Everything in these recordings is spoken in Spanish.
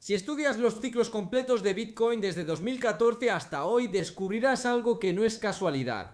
Si estudias los ciclos completos de Bitcoin desde 2014 hasta hoy, descubrirás algo que no es casualidad.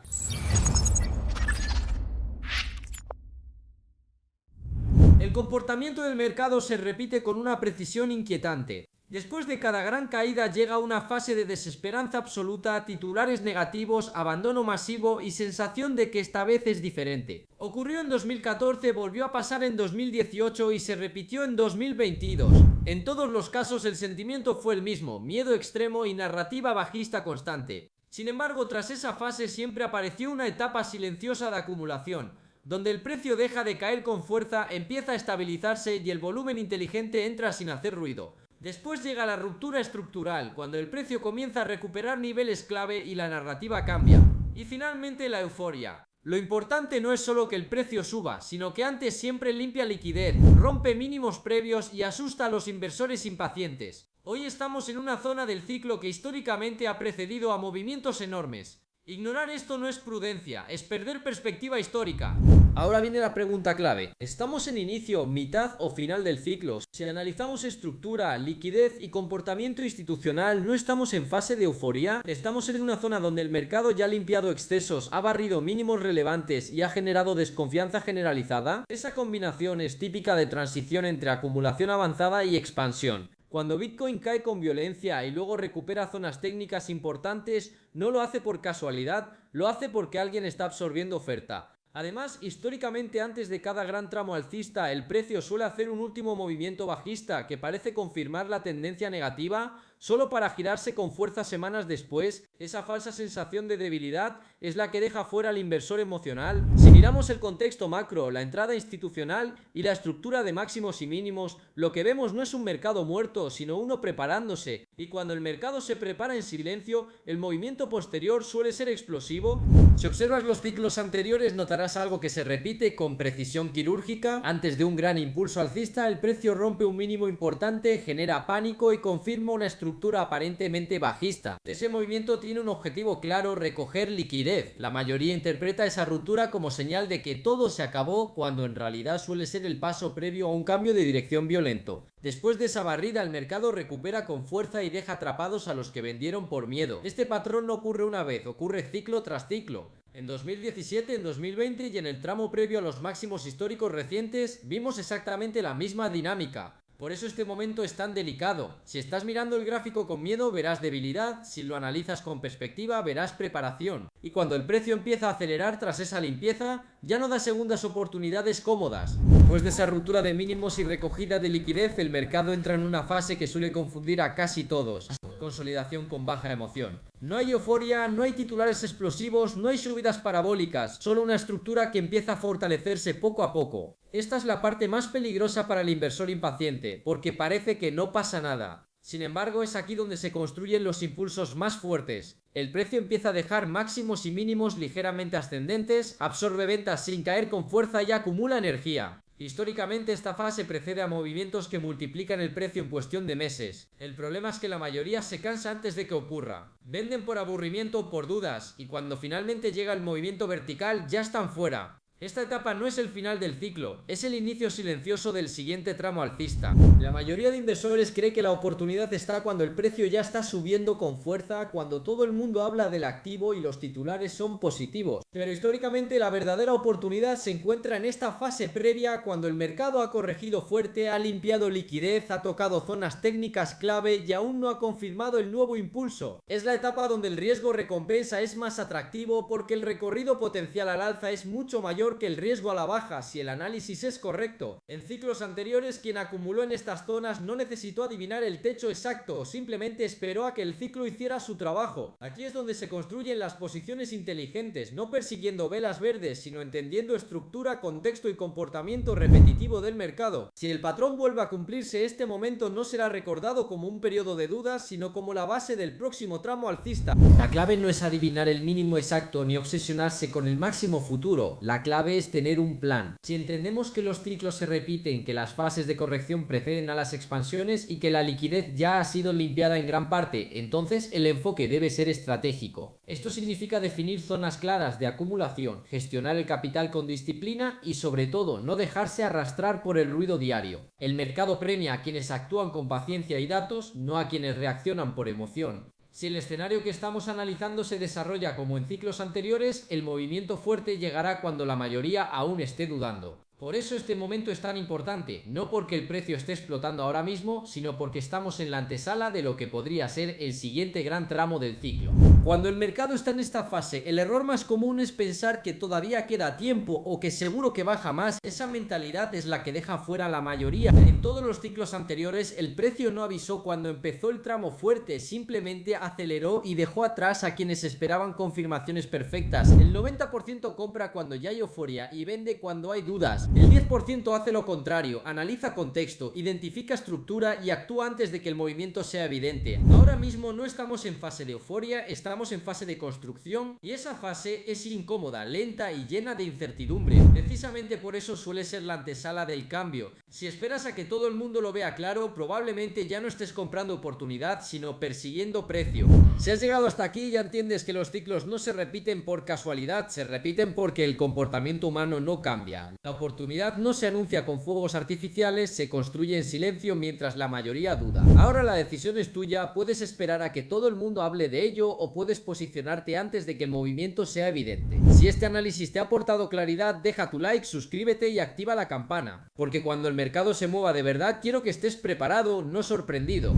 El comportamiento del mercado se repite con una precisión inquietante. Después de cada gran caída llega una fase de desesperanza absoluta, titulares negativos, abandono masivo y sensación de que esta vez es diferente. Ocurrió en 2014, volvió a pasar en 2018 y se repitió en 2022. En todos los casos el sentimiento fue el mismo, miedo extremo y narrativa bajista constante. Sin embargo, tras esa fase siempre apareció una etapa silenciosa de acumulación, donde el precio deja de caer con fuerza, empieza a estabilizarse y el volumen inteligente entra sin hacer ruido. Después llega la ruptura estructural, cuando el precio comienza a recuperar niveles clave y la narrativa cambia. Y finalmente la euforia. Lo importante no es solo que el precio suba, sino que antes siempre limpia liquidez, rompe mínimos previos y asusta a los inversores impacientes. Hoy estamos en una zona del ciclo que históricamente ha precedido a movimientos enormes. Ignorar esto no es prudencia, es perder perspectiva histórica. Ahora viene la pregunta clave. ¿Estamos en inicio, mitad o final del ciclo? Si analizamos estructura, liquidez y comportamiento institucional, ¿no estamos en fase de euforia? ¿Estamos en una zona donde el mercado ya ha limpiado excesos, ha barrido mínimos relevantes y ha generado desconfianza generalizada? Esa combinación es típica de transición entre acumulación avanzada y expansión. Cuando Bitcoin cae con violencia y luego recupera zonas técnicas importantes, no lo hace por casualidad, lo hace porque alguien está absorbiendo oferta. Además, históricamente antes de cada gran tramo alcista, el precio suele hacer un último movimiento bajista que parece confirmar la tendencia negativa, solo para girarse con fuerza semanas después. Esa falsa sensación de debilidad es la que deja fuera al inversor emocional. Si miramos el contexto macro, la entrada institucional y la estructura de máximos y mínimos, lo que vemos no es un mercado muerto, sino uno preparándose. Y cuando el mercado se prepara en silencio, el movimiento posterior suele ser explosivo. Si observas los ciclos anteriores, notarás algo que se repite con precisión quirúrgica. Antes de un gran impulso alcista, el precio rompe un mínimo importante, genera pánico y confirma una estructura aparentemente bajista. Ese movimiento tiene un objetivo claro: recoger liquidez. La mayoría interpreta esa ruptura como señal de que todo se acabó, cuando en realidad suele ser el paso previo a un cambio de dirección violento. Después de esa barrida, el mercado recupera con fuerza y deja atrapados a los que vendieron por miedo. Este patrón no ocurre una vez, ocurre ciclo tras ciclo. En 2017, en 2020 y en el tramo previo a los máximos históricos recientes, vimos exactamente la misma dinámica. Por eso este momento es tan delicado. Si estás mirando el gráfico con miedo, verás debilidad; si lo analizas con perspectiva, verás preparación. Y cuando el precio empieza a acelerar tras esa limpieza, ya no da segundas oportunidades cómodas. Después de esa ruptura de mínimos y recogida de liquidez, el mercado entra en una fase que suele confundir a casi todos: consolidación con baja emoción. No hay euforia, no hay titulares explosivos, no hay subidas parabólicas, solo una estructura que empieza a fortalecerse poco a poco. Esta es la parte más peligrosa para el inversor impaciente, porque parece que no pasa nada. Sin embargo, es aquí donde se construyen los impulsos más fuertes. El precio empieza a dejar máximos y mínimos ligeramente ascendentes, absorbe ventas sin caer con fuerza y acumula energía. Históricamente esta fase precede a movimientos que multiplican el precio en cuestión de meses. El problema es que la mayoría se cansa antes de que ocurra. Venden por aburrimiento o por dudas, y cuando finalmente llega el movimiento vertical ya están fuera. Esta etapa no es el final del ciclo, es el inicio silencioso del siguiente tramo alcista. La mayoría de inversores cree que la oportunidad está cuando el precio ya está subiendo con fuerza, cuando todo el mundo habla del activo y los titulares son positivos. Pero históricamente la verdadera oportunidad se encuentra en esta fase previa, cuando el mercado ha corregido fuerte, ha limpiado liquidez, ha tocado zonas técnicas clave y aún no ha confirmado el nuevo impulso. Es la etapa donde el riesgo-recompensa es más atractivo, porque el recorrido potencial al alza es mucho mayor que el riesgo a la baja si el análisis es correcto. En ciclos anteriores, quien acumuló en estas zonas no necesitó adivinar el techo exacto, simplemente esperó a que el ciclo hiciera su trabajo. Aquí es donde se construyen las posiciones inteligentes, no persiguiendo velas verdes, sino entendiendo estructura, contexto y comportamiento repetitivo del mercado. Si el patrón vuelve a cumplirse, este momento no será recordado como un periodo de dudas, sino como la base del próximo tramo alcista. La clave no es adivinar el mínimo exacto ni obsesionarse con el máximo futuro. La clave clave es tener un plan. Si entendemos que los ciclos se repiten, que las fases de corrección preceden a las expansiones y que la liquidez ya ha sido limpiada en gran parte, entonces el enfoque debe ser estratégico. Esto significa definir zonas claras de acumulación, gestionar el capital con disciplina y sobre todo no dejarse arrastrar por el ruido diario. El mercado premia a quienes actúan con paciencia y datos, no a quienes reaccionan por emoción. Si el escenario que estamos analizando se desarrolla como en ciclos anteriores, el movimiento fuerte llegará cuando la mayoría aún esté dudando. Por eso este momento es tan importante, no porque el precio esté explotando ahora mismo, sino porque estamos en la antesala de lo que podría ser el siguiente gran tramo del ciclo. Cuando el mercado está en esta fase, el error más común es pensar que todavía queda tiempo o que seguro que baja más. Esa mentalidad es la que deja fuera a la mayoría. En todos los ciclos anteriores, el precio no avisó cuando empezó el tramo fuerte, simplemente aceleró y dejó atrás a quienes esperaban confirmaciones perfectas. El 90% compra cuando ya hay euforia y vende cuando hay dudas. El 10% hace lo contrario, analiza contexto, identifica estructura y actúa antes de que el movimiento sea evidente. Ahora mismo no estamos en fase de euforia, estamos en fase de construcción y esa fase es incómoda, lenta y llena de incertidumbre. Precisamente por eso suele ser la antesala del cambio. Si esperas a que todo el mundo lo vea claro, probablemente ya no estés comprando oportunidad, sino persiguiendo precio. Si has llegado hasta aquí, ya entiendes que los ciclos no se repiten por casualidad, se repiten porque el comportamiento humano no cambia. La oportunidad no se anuncia con fuegos artificiales, se construye en silencio mientras la mayoría duda. Ahora la decisión es tuya, puedes esperar a que todo el mundo hable de ello o puedes posicionarte antes de que el movimiento sea evidente. Si este análisis te ha aportado claridad, deja tu like, suscríbete y activa la campana, porque cuando el mercado se mueva de verdad quiero que estés preparado, no sorprendido.